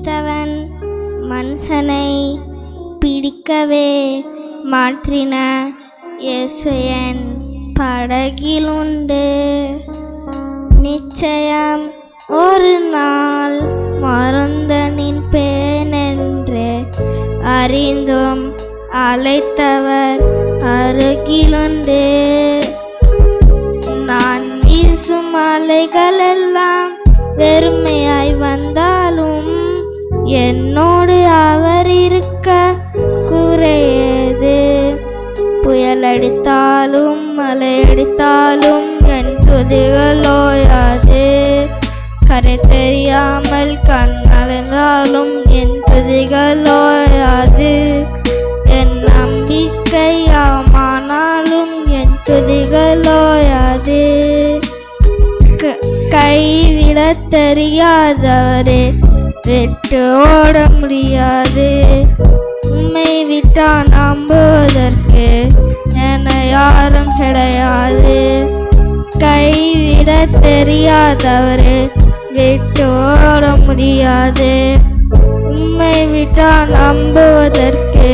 பிடித்தவன் மனுஷனை பிடிக்கவே மாற்றின இயேசு என் படகிலுண்டு. நிச்சயம் ஒரு நாள் மறந்த நின்பேனென்று அறிந்தும் அழைத்தவர் அருகிலுண்டு. நான் வீசும் அலைகளெல்லாம் வெறுமையாய் வந்தாலும் என்னோடு அவர் இருக்க குறையது. புயல் அடித்தாலும் மழை அடித்தாலும் என் துதிகள் ஓயாது. கரை தெரியாமல் கண் அடைந்தாலும் என் துதிகள் ஓயாது. என் நம்பிக்கை அவமானாலும் என் துதிகள் ஓயாது. கைவிட தெரியாதவரே விட்டு ஓட முடியாது. உம்மை விட்டா நம்புவதற்கு என யாரும் கிடையாது. கைவிட தெரியாதவரே விட்டு ஓட முடியாது. உம்மை விட்டா நம்புவதற்கு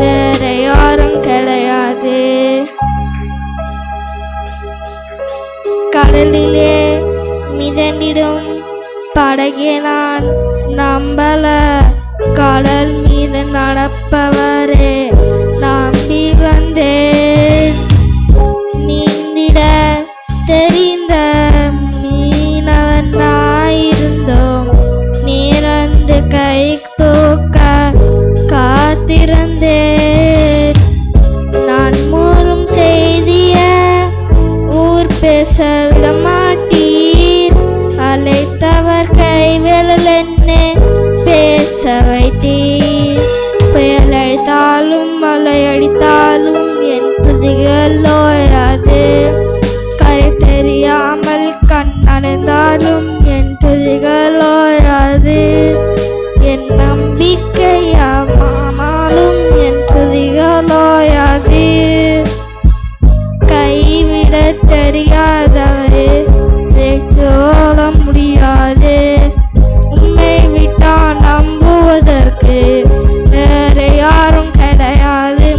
வேற யாரும் கிடையாது. கடலிலே மிதந்திடும் படகே நான் நம்பல. கடல் மீது நடப்பவரே நம்பி வந்தேன். நீந்திட தெரிந்த மீனவன் நாயிருந்தோம். நீரந்து கை தூக்க காத்திருந்தேன். நான் மூலம் செய்திய ஊர் பேச விடமாட்டீர். அழைத்தவர் கைவிரல் என்னை பேச வைத்தீர். புயல் அடித்தாலும் மழை அடித்தாலும் என் துதிகள் ஓயாது. கரை தெரியாமல் கண் அடைந்தாலும் என் துதிகள் ஓயாது. என் நம்பிக்கை ஆனாலும் என் துதிகள் ஓயாது. கைவிட தெரியாதவரே விட்டு ஓட முடியாது. உம்மை விட்டா நம்புவதற்கு வேற யாரும் கிடையாது.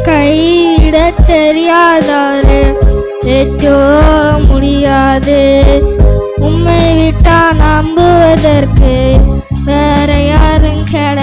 கைவிட தெரியாதவரே விட்டு ஓட முடியாது. உம்மை விட்டா நம்புவதற்கு வேற யாரும் கிடையாது.